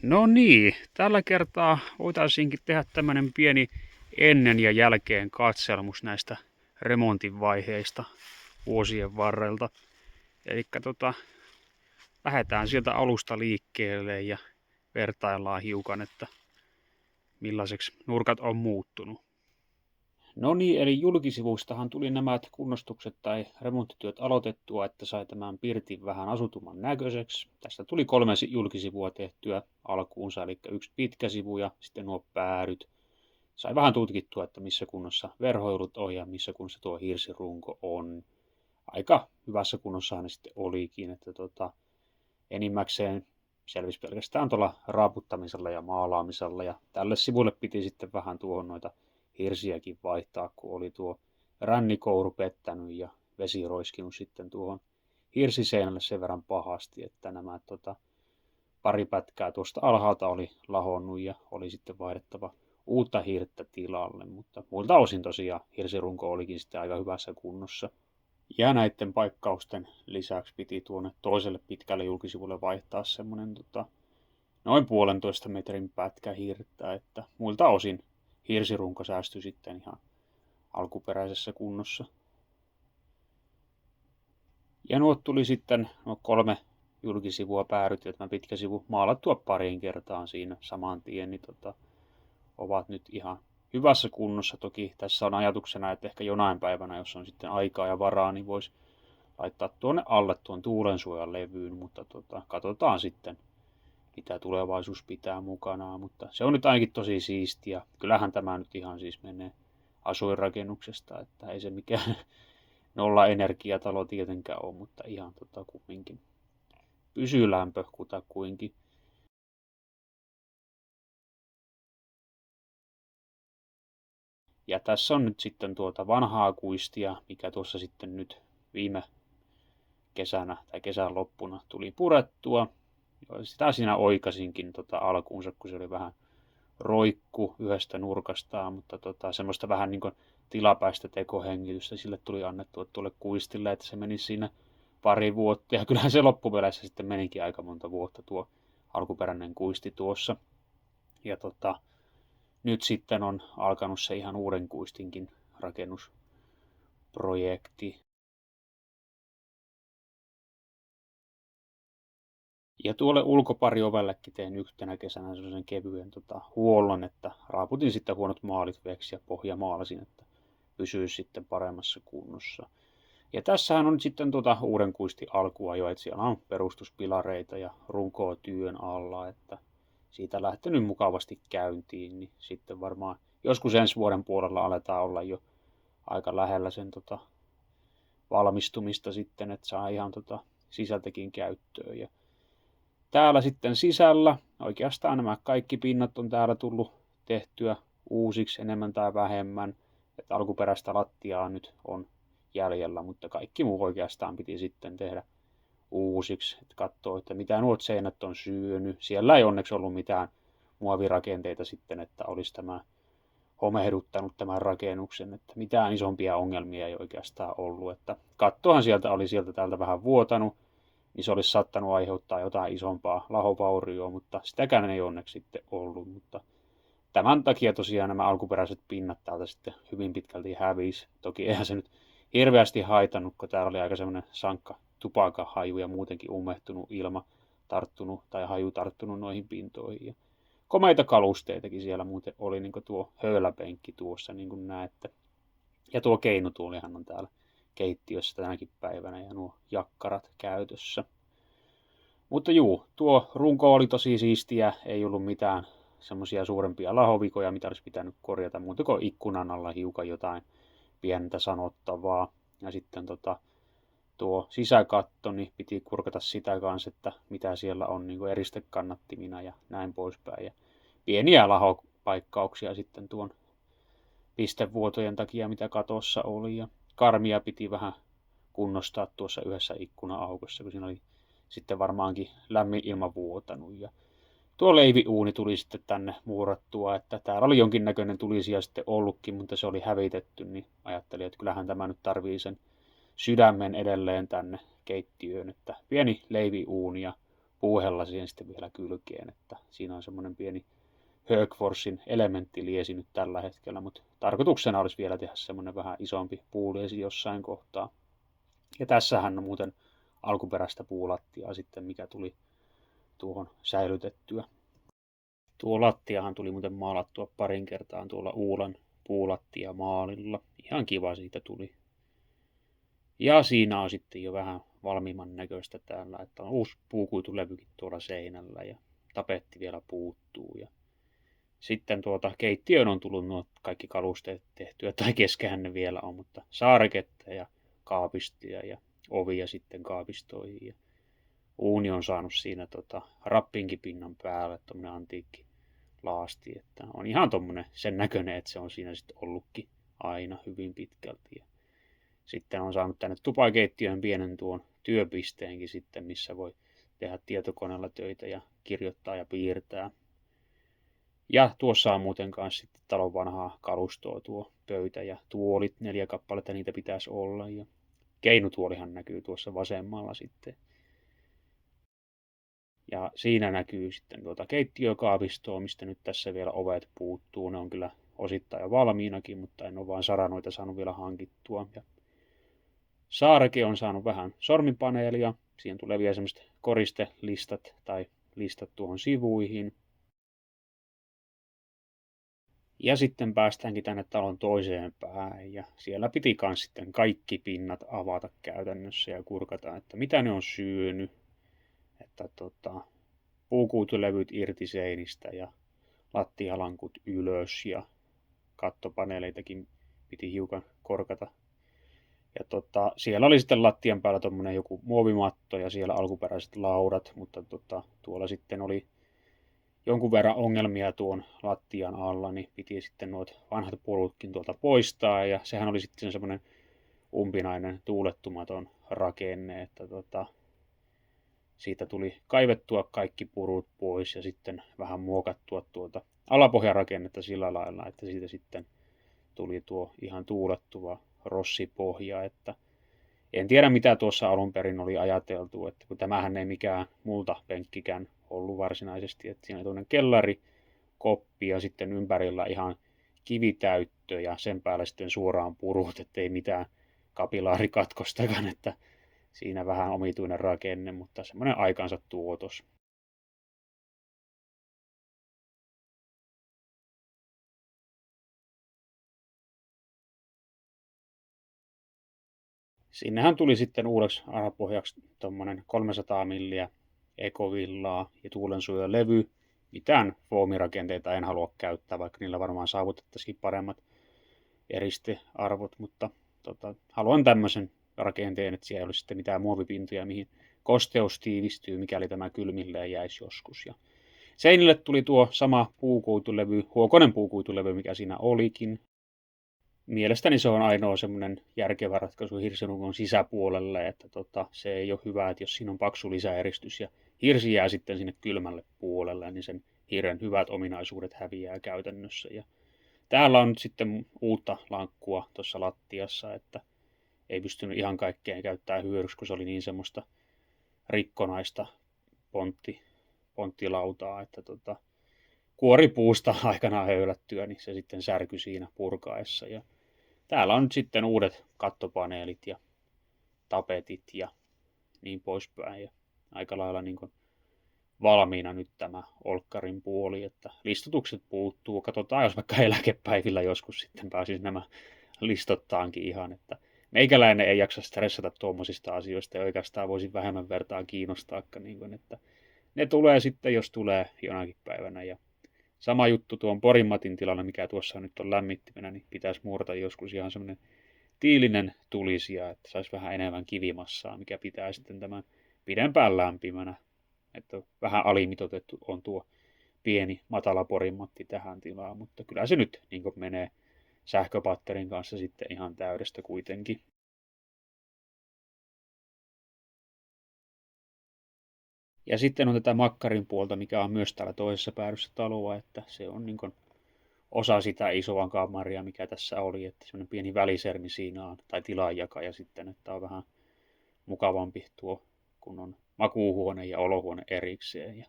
No niin, tällä kertaa voitaisiinkin tehdä tämmöinen pieni ennen ja jälkeen katselmus näistä remontin vaiheista vuosien varrelta. Eli lähdetään sieltä alusta liikkeelle ja vertaillaan hiukan, että millaiseksi nurkat on muuttunut. No niin, eli julkisivuistahan tuli nämä kunnostukset tai remonttityöt aloitettua, että sai tämän pirtin vähän asutumman näköiseksi. Tästä tuli 3 julkisivua tehtyä alkuunsa, eli yksi pitkä sivu ja sitten nuo päädyt. Sai vähän tutkittua, että missä kunnossa verhoilut on ja missä kunnossa tuo hirsirunko on. Aika hyvässä kunnossa ne sitten olikin, että enimmäkseen selvisi pelkästään tuolla raaputtamisella ja maalaamisella. Ja tälle sivulle piti sitten vähän tuohon noita hirsiäkin vaihtaa, kun oli tuo rännikouru pettänyt ja vesi roiskinut sitten tuohon hirsiseinälle sen verran pahasti, että nämä pari pätkää tuosta alhaalta oli lahonnut ja oli sitten vaihdettava uutta hirttä tilalle, mutta muilta osin tosiaan hirsirunko olikin sitten aika hyvässä kunnossa. Ja näiden paikkausten lisäksi piti tuonne toiselle pitkälle julkisivulle vaihtaa semmoinen noin 1,5 metrin pätkä hirttä, että muilta osin hirsirunko säästyi sitten ihan alkuperäisessä kunnossa. Ja nuo tuli sitten 3 julkisivua päädyt ja tämä pitkä sivu maalattua pariin kertaan siinä saman tien, niin ovat nyt ihan hyvässä kunnossa. Toki tässä on ajatuksena, että ehkä jonain päivänä, jos on sitten aikaa ja varaa, niin voisi laittaa tuonne alle tuon tuulensuojan levyyn, mutta katsotaan sitten, mitä tulevaisuus pitää mukanaan. Mutta se on nyt ainakin tosi siistiä. Kyllähän tämä nyt ihan siis menee asuinrakennuksesta, että ei se mikään nolla energiatalo tietenkään ole, mutta ihan kumminkin pysyy lämpö kutakuinkin. Ja tässä on nyt sitten vanhaa kuistia, mikä tuossa sitten nyt viime kesänä tai kesän loppuna tuli purettua. Sitä siinä oikasinkin alkuunsa, kun se oli vähän roikku yhdestä nurkastaan, mutta semmoista vähän niin kuin tilapäistä tekohengitystä sille tuli annettua tuolle kuistille, että se meni siinä pari vuotta. Ja kyllähän se loppupeleissä sitten menikin aika monta vuotta tuo alkuperäinen kuisti tuossa. Ja nyt sitten on alkanut se ihan uuden kuistinkin rakennusprojekti. Ja tuolle ulkopariovellekin tein yhtenä kesänä sellaisen kevyen huollon, että raaputin sitten huonot maalit veksi ja pohja maalasin, että pysyisi sitten paremmassa kunnossa. Ja tässähän on sitten uuden kuistin alkua jo, että siellä on perustuspilareita ja runkoa työn alla, että siitä lähtenyt mukavasti käyntiin, niin sitten varmaan joskus ensi vuoden puolella aletaan olla jo aika lähellä sen valmistumista sitten, että saa ihan sisältäkin käyttöön. Ja täällä sitten sisällä oikeastaan nämä kaikki pinnat on täällä tullut tehtyä uusiksi enemmän tai vähemmän, että alkuperäistä lattiaa nyt on jäljellä, mutta kaikki muu oikeastaan piti sitten tehdä uusiksi, että katsoo, että mitä nuo seinät on syönyt. Siellä ei onneksi ollut mitään muovirakenteita sitten, että olisi tämä homehduttanut tämän rakennuksen, että mitään isompia ongelmia ei oikeastaan ollut, että kattohan sieltä oli sieltä täältä vähän vuotanut, niin se olisi saattanut aiheuttaa jotain isompaa lahovaurioa, mutta sitäkään ei onneksi sitten ollut, mutta tämän takia tosiaan nämä alkuperäiset pinnat täältä sitten hyvin pitkälti hävisi. Toki eihän se nyt hirveästi haitannut, kun täällä oli aika semmoinen sankka tupakahaju ja muutenkin ummehtunut ilma tarttunut tai haju tarttunut noihin pintoihin. Ja komeita kalusteitakin siellä muuten oli, niin kuin tuo höyläpenkki tuossa, niin kuin näette. Ja tuo keinutuolihan on täällä keittiössä tänäkin päivänä ja nuo jakkarat käytössä. Mutta juu, tuo runko oli tosi siistiä, ei ollut mitään semmoisia suurempia lahovikoja, mitä olisi pitänyt korjata, muuta kuin ikkunan alla hiukan jotain pientä sanottavaa. Ja sitten tuo sisäkatto, niin piti kurkata sitä kanssa, että mitä siellä on niin kuin eristekannattimina ja näin poispäin. Ja pieniä lahopaikkauksia sitten tuon pistevuotojen takia, mitä katossa oli. Ja karmia piti vähän kunnostaa tuossa yhdessä ikkuna-aukossa, kun siinä oli sitten varmaankin lämmin ilma vuotanut. Ja tuo leiviuuni tuli sitten tänne muurattua, että täällä oli jonkinnäköinen tulisija sitten ollutkin, mutta se oli hävitetty, niin ajattelin, että kyllähän tämä nyt tarvii sen sydämen edelleen tänne keittiöön, että pieni leiviuuni ja puuhella siihen sitten vielä kylkeen, että siinä on semmoinen pieni Högforsin elementtiliesi nyt tällä hetkellä, mutta tarkoituksena olisi vielä tehdä semmoinen vähän isompi puuliesi jossain kohtaa. Ja tässähän on muuten alkuperäistä puulattiaa sitten, mikä tuli tuohon säilytettyä. Tuo lattiahan tuli muuten maalattua parin kertaan tuolla Uulan puulattiamaalilla. Ihan kiva siitä tuli. Ja siinä on sitten jo vähän valmiimman näköistä täällä, että on uusi puukuitulevykin tuolla seinällä ja tapetti vielä puuttuu. Ja sitten keittiöön on tullut nuo kaikki kalusteet tehtyä, tai keskehän ne vielä on, mutta saareketta ja kaapistia ja ovia sitten kaapistoihin. Ja uuni on saanut siinä rappinkipinnan päälle, tommonen antiikki laasti, että on ihan tommonen sen näköinen, että se on siinä sitten ollutkin aina hyvin pitkälti. Ja sitten on saanut tänne tupakeittiöön pienen tuon työpisteenkin sitten, missä voi tehdä tietokoneella töitä ja kirjoittaa ja piirtää. Ja tuossa on muuten kanssa sitten talon vanhaa kalustoa, tuo pöytä ja tuolit, 4 kappaletta niitä pitäisi olla. Ja keinutuolihan näkyy tuossa vasemmalla sitten. Ja siinä näkyy sitten keittiökaavistoa, mistä nyt tässä vielä ovet puuttuu. Ne on kyllä osittain jo valmiinakin, mutta en ole vaan saranoita saanut vielä hankittua. Ja saareke on saanut vähän sormipaneelia. Siihen tulee vielä semmoiset koristelistat tai listat tuohon sivuihin. Ja sitten päästäänkin tänne talon toiseen päähän ja siellä piti kans sitten kaikki pinnat avata käytännössä ja kurkata, että mitä ne on syönyt. Että puukuitulevyt irti seinistä ja lattialankut ylös ja kattopaneeleitakin piti hiukan korkata. Ja siellä oli sitten lattian päällä tommonen joku muovimatto ja siellä alkuperäiset laudat, mutta tuolla sitten oli jonkun verran ongelmia tuon lattian alla, niin piti sitten nuot vanhat purutkin tuolta poistaa. Ja sehän oli sitten semmoinen umpinainen tuulettumaton rakenne, että siitä tuli kaivettua kaikki purut pois ja sitten vähän muokattua tuota alapohjarakennetta sillä lailla, että siitä sitten tuli tuo ihan tuulettuva rossipohja, että en tiedä mitä tuossa alun perin oli ajateltu, että kun tämähän ei mikään multapenkkikään ollut varsinaisesti, että siinä oli toinen kellari, koppi ja sitten ympärillä ihan kivitäyttö ja sen päälle sitten suoraan purut, ettei mitään kapilaarikatkostakaan, että siinä vähän omituinen rakenne, mutta semmoinen aikansa tuotos. Sinnehän tuli sitten uudeksi alapohjaksi tuommoinen 300 milliä ekovillaa ja tuulensuojalevy. Mitään foamirakenteita en halua käyttää, vaikka niillä varmaan saavutettaisiin paremmat eristearvot, mutta haluan tämmöisen rakenteen, että siellä ei olisi sitten mitään muovipintoja, mihin kosteus tiivistyy, mikäli tämä kylmilleen jäisi joskus. Ja seinille tuli tuo sama puukuitulevy, huokonen puukuitulevy, mikä siinä olikin. Mielestäni se on ainoa semmoinen järkevä ratkaisu hirsinukon sisäpuolelle, että se ei ole hyvä, että jos siinä on paksu lisäeristys ja hirsi jää sitten sinne kylmälle puolelle, niin sen hirren hyvät ominaisuudet häviää käytännössä. Ja täällä on nyt sitten uutta lankkua tuossa lattiassa, että ei pystynyt ihan kaikkeen käyttämään hyödyksi, kun se oli niin semmoista rikkonaista ponttilautaa, että kuoripuusta aikanaan höylättyä, niin se sitten särkyi siinä purkaessa. Ja täällä on nyt sitten uudet kattopaneelit ja tapetit ja niin poispäin. Ja aika lailla niin kuin valmiina nyt tämä olkkarin puoli, että listotukset puuttuu. Katsotaan, jos vaikka eläkepäivillä joskus sitten pääsisi nämä listottaankin ihan, että meikäläinen ei jaksa stressata tuommoisista asioista ja oikeastaan voisin vähemmän vertaa kiinnostaakaan, niin kuin, että ne tulee sitten, jos tulee jonakin päivänä. Ja sama juttu tuon Porinmatin tilalla, mikä tuossa nyt on lämmittimenä, niin pitäisi muurata joskus ihan semmoinen tiilinen tulisija, että saisi vähän enemmän kivimassaa, mikä pitää sitten tämän pidempään lämpimänä. Että vähän alimitoitettu on tuo pieni matala Porinmatti tähän tilaan, mutta kyllä se nyt niin kuin menee sähköpatterin kanssa sitten ihan täydestä kuitenkin. Ja sitten on tätä makkarin puolta, mikä on myös täällä toisessa päädyssä taloa, että se on niin kuin osa sitä isoa kamaria, mikä tässä oli, että semmoinen pieni välisermi siinä on, tai tilanjakaja sitten, että on vähän mukavampi tuo, kun on makuuhuone ja olohuone erikseen. Ja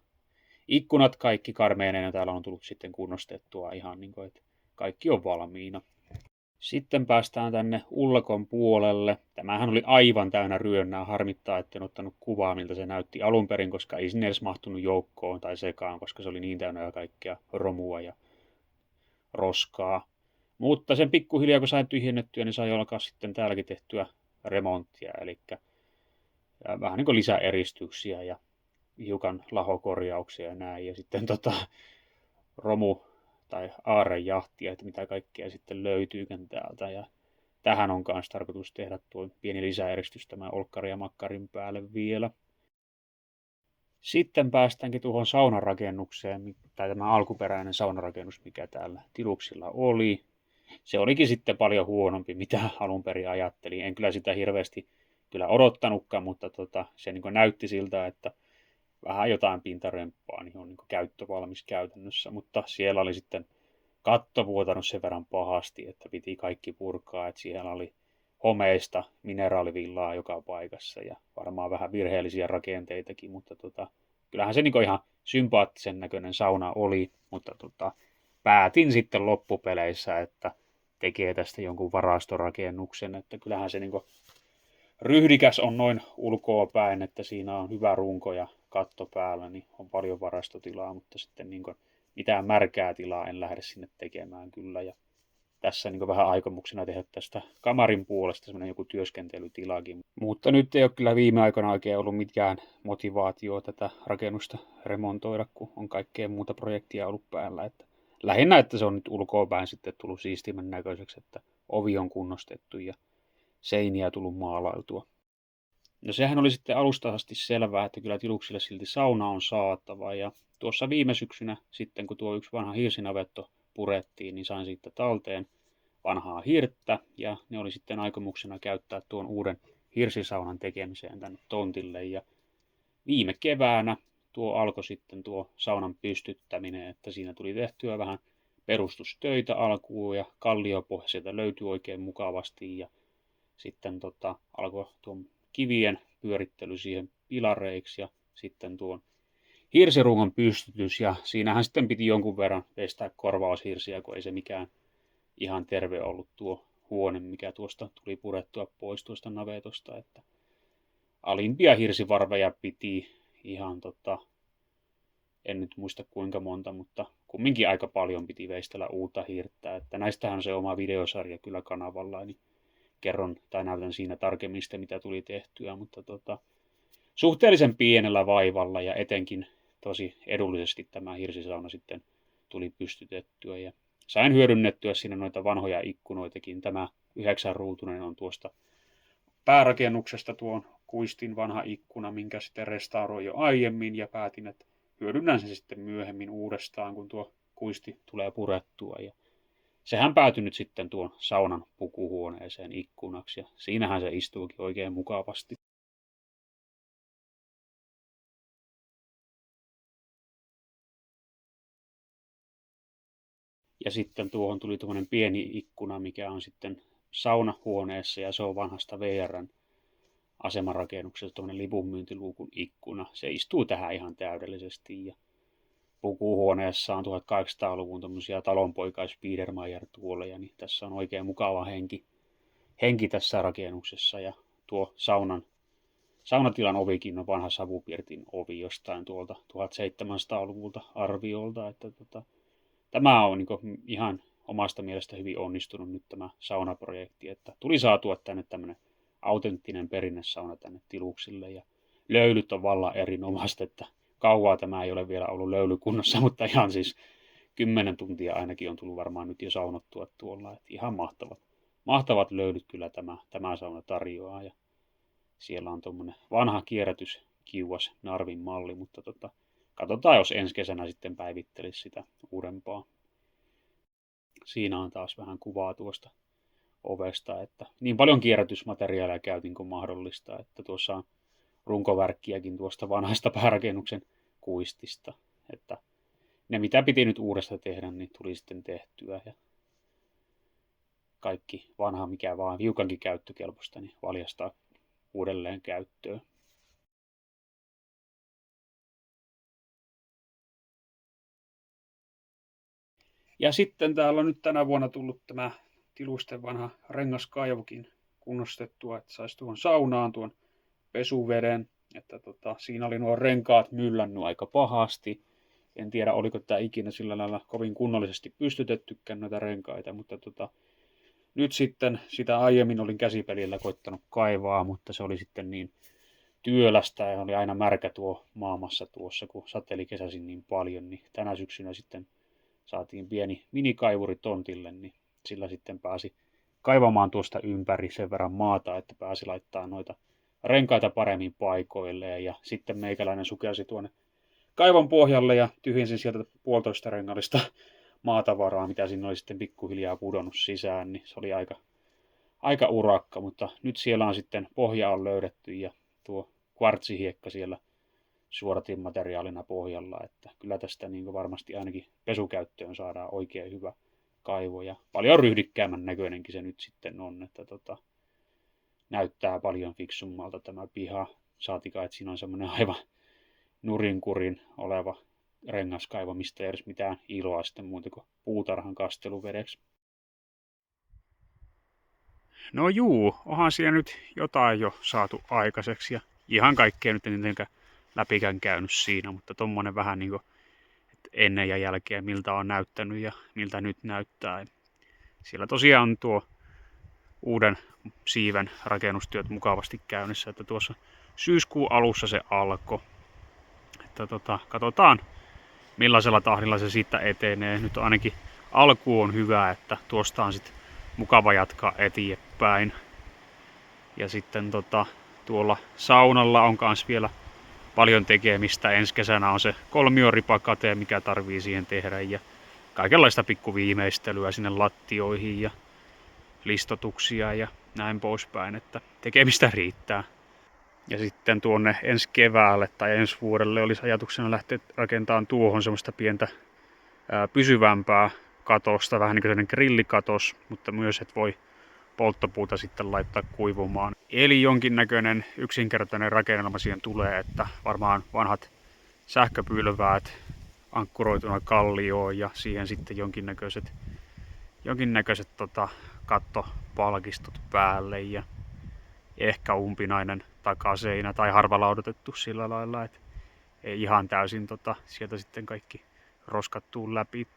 ikkunat kaikki karmeineina täällä on tullut sitten kunnostettua ihan niin kuin, että kaikki on valmiina. Sitten päästään tänne ulkon puolelle. Tämähän oli aivan täynnä ryönnää. Harmittaa, etten ottanut kuvaa, miltä se näytti alun perin, koska ei sinne edes mahtunut joukkoon tai sekaan, koska se oli niin täynnä kaikkea romua ja roskaa. Mutta sen pikkuhiljaa, kun sain tyhjennettyä, niin sai alkaa sitten täälläkin tehtyä remonttia. Eli vähän niin kuin lisäeristyksiä ja hiukan lahokorjauksia ja näin. Ja sitten romu- tai aarrejahtia, että mitä kaikkea sitten löytyykään täältä. Ja tähän on myös tarkoitus tehdä tuo pieni lisäeristys tämän olkkari ja makkarin päälle vielä. Sitten päästäänkin tuohon saunarakennukseen, tai tämä alkuperäinen saunarakennus, mikä täällä tiluksilla oli. Se olikin sitten paljon huonompi, mitä alun perin ajattelin. En kyllä sitä hirveästi kyllä odottanutkaan, mutta se niin näytti siltä, että vähän jotain pintaremppaa niin on niin käyttövalmis käytännössä. Mutta siellä oli sitten katto vuotanut sen verran pahasti, että piti kaikki purkaa. Että siellä oli homeista mineraalivillaa joka paikassa ja varmaan vähän virheellisiä rakenteitakin, mutta kyllähän se niin ihan sympaattisen näköinen sauna oli, mutta päätin sitten loppupeleissä, että tekee tästä jonkun varastorakennuksen, että kyllähän se niin ryhdikäs on noin ulkoa päin, että siinä on hyvä runko ja katto päällä, niin on paljon varastotilaa, mutta sitten niin mitään märkää tilaa en lähde sinne tekemään kyllä. Ja tässä niin vähän aikomuksena tehdä tästä kamarin puolesta semmoinen joku työskentelytilakin. Mutta nyt ei ole kyllä viime aikoina oikein ollut mitään motivaatioa tätä rakennusta remontoida, kun on kaikkea muuta projektia ollut päällä. Että lähinnä, että se on nyt ulkoapäin sitten tullut siistimän näköiseksi, että ovi on kunnostettu ja seiniä tullut maalailtua. No sehän oli sitten alusta asti selvää, että kyllä tiluksille silti sauna on saatava. Ja tuossa viime syksynä sitten, kun tuo yksi vanha hirsinavetto purettiin, niin sain siitä talteen vanhaa hirttä. Ja ne oli sitten aikomuksena käyttää tuon uuden hirsisaunan tekemiseen tänne tontille. Ja viime keväänä tuo alkoi sitten tuo saunan pystyttäminen, että siinä tuli tehtyä vähän perustustöitä alkuun ja kalliopohja sieltä löytyi oikein mukavasti. Ja sitten alkoi tuon kivien pyörittely siihen pilareiksi ja sitten tuon hirsirungon pystytys. Ja siinähän sitten piti jonkun verran estää korvaushirsiä, kun ei se mikään ihan terve ollut tuo huone, mikä tuosta tuli purettua pois tuosta navetosta. Että alimpia hirsivarveja piti ihan en nyt muista kuinka monta, mutta kumminkin aika paljon piti veistellä uutta hirttä. Että näistähän on se oma videosarja kyllä kanavalla, niin kerron tai näytän siinä tarkemmin sitä, mitä tuli tehtyä, mutta suhteellisen pienellä vaivalla ja etenkin tosi edullisesti tämä hirsisauna sitten tuli pystytettyä ja sain hyödynnettyä siinä noita vanhoja ikkunoitakin. Tämä 9-ruutunen on tuosta päärakennuksesta tuon kuistin vanha ikkuna, minkä sitten restauroin jo aiemmin ja päätin, että hyödynnän sen sitten myöhemmin uudestaan, kun tuo kuisti tulee purettua ja sehän päätyi nyt sitten tuon saunan pukuhuoneeseen ikkunaksi ja siinähän se istuukin oikein mukavasti. Ja sitten tuohon tuli tuommoinen pieni ikkuna, mikä on sitten saunahuoneessa ja se on vanhasta VR:n asemarakennuksesta tuommoinen lipunmyyntiluukun ikkuna. Se istuu tähän ihan täydellisesti ja pukuhuoneessa on 1800-luvun tämmöisiä talonpoikais-Biedermeier-tuoleja, niin tässä on oikein mukava henki tässä rakennuksessa ja tuo saunatilan ovikin on vanha savupirtin ovi jostain tuolta 1700-luvulta arviolta, että tämä on niin ihan omasta mielestä hyvin onnistunut nyt tämä saunaprojekti, että tuli saatua tänne tämmöinen autenttinen perinnesauna tänne tiluksille ja löylyt on vallan erinomaiset, että kauaa tämä ei ole vielä ollut löylykunnossa, mutta ihan siis 10 tuntia ainakin on tullut varmaan nyt jo saunottua tuolla, että ihan mahtavat löylyt kyllä tämä sauna tarjoaa ja siellä on tuommoinen vanha kierrätyskiuas Narvin malli, mutta katsotaan, jos ensi kesänä sitten päivittelisi sitä uudempaa. Siinä on taas vähän kuvaa tuosta ovesta, että niin paljon kierrätysmateriaalia käytin kuin mahdollista, että tuossa on runkovärkkiäkin tuosta vanhasta päärakennuksen kuistista, että ne mitä piti nyt uudesta tehdä, niin tuli sitten tehtyä ja kaikki vanha, mikä vaan hiukankin käyttökelpoista, niin valjastaa uudelleen käyttöön. Ja sitten täällä on nyt tänä vuonna tullut tämä tilusten vanha rengaskaivokin kunnostettua, että saisi tuon saunaan tuon pesuveden. Että siinä oli nuo renkaat myllännyt aika pahasti. En tiedä, oliko tämä ikinä sillä lailla kovin kunnollisesti pystytettykään noita renkaita, mutta nyt sitten sitä aiemmin olin käsipelillä koittanut kaivaa, mutta se oli sitten niin työlästä ja oli aina märkä tuo maamassa tuossa, kun sateli kesäisin niin paljon, niin tänä syksynä sitten saatiin pieni minikaivuri tontille, niin sillä sitten pääsi kaivamaan tuosta ympäri sen verran maata, että pääsi laittaa noita renkaita paremmin paikoilleen ja sitten meikäläinen sukelsi tuonne kaivon pohjalle ja tyhjensin sieltä 1,5 rengallista maatavaraa, mitä sinne oli sitten pikkuhiljaa pudonnut sisään, niin se oli aika urakka, mutta nyt siellä on sitten pohja on löydetty ja tuo kvartsihiekka siellä suodatinmateriaalina pohjalla, että kyllä tästä niin varmasti ainakin pesukäyttöön saadaan oikein hyvä kaivo ja paljon ryhdikkäämän näköinenkin se nyt sitten on, että näyttää paljon fiksummalta tämä piha, saatika, että siinä on semmoinen aivan nurinkurin oleva rengaskaivo, mistä ei edes mitään iloa sitten muuta kuin puutarhan kasteluvedeksi. No juu, onhan siellä nyt jotain jo saatu aikaiseksi ja ihan kaikkea nyt en läpikään käynyt siinä, mutta tommonen vähän niin kuin ennen ja jälkeen miltä on näyttänyt ja miltä nyt näyttää. Siellä tosiaan on tuo uuden siiven rakennustyöt mukavasti käynnissä, että tuossa syyskuun alussa se alkoi. Että katsotaan millaisella tahdilla se siitä etenee. Nyt ainakin alku on hyvä, että tuosta on sitten mukava jatkaa eteenpäin. Ja sitten tuolla saunalla on kans vielä paljon tekemistä. Ensi kesänä on se kolmioripakate, mikä tarvii siihen tehdä. Ja kaikenlaista pikkuviimeistelyä sinne lattioihin ja listotuksia ja näin poispäin. Että tekemistä riittää. Ja sitten tuonne ensi keväälle tai ensi vuodelle olisi ajatuksena lähteä rakentamaan tuohon semmoista pientä pysyvämpää katosta, vähän niin kuin sellainen grillikatos, mutta myös, että voi polttopuuta sitten laittaa kuivumaan. Eli jonkinnäköinen yksinkertainen rakennelma siihen tulee, että varmaan vanhat sähköpylväät ankkuroituna kallioon ja siihen sitten jonkinnäköiset kattopalkistot päälle ja ehkä umpinainen takaseinä tai harvalaudotettu sillä lailla, että ei ihan täysin sieltä sitten kaikki roskattuu läpi.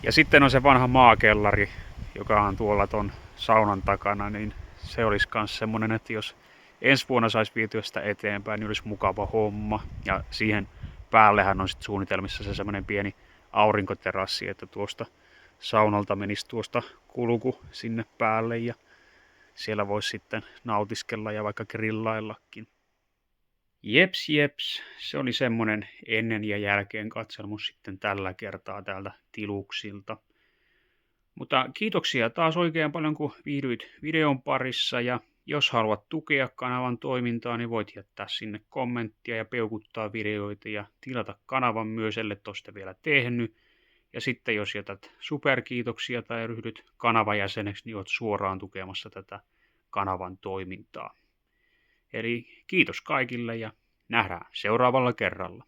Ja sitten on se vanha maakellari, joka on tuolla ton saunan takana, niin se olisi myös semmonen, että jos ensi vuonna saisi vietyä sitä eteenpäin, niin olisi mukava homma. Ja siihen päällehän on sitten suunnitelmissa se semmoinen pieni aurinkoterassi, että tuosta saunalta menisi tuosta kulku sinne päälle ja siellä voisi sitten nautiskella ja vaikka grillaillakin. Jeps, se oli semmonen ennen ja jälkeen katselmus sitten tällä kertaa täältä tiluksilta. Mutta kiitoksia taas oikein paljon, kun viihdyit videon parissa ja jos haluat tukea kanavan toimintaa, niin voit jättää sinne kommenttia ja peukuttaa videoita ja tilata kanavan myös, ellei tosta vielä tehnyt. Ja sitten jos jätät superkiitoksia tai ryhdyt kanavan jäseneksi, niin oot suoraan tukemassa tätä kanavan toimintaa. Eli kiitos kaikille ja nähdään seuraavalla kerralla.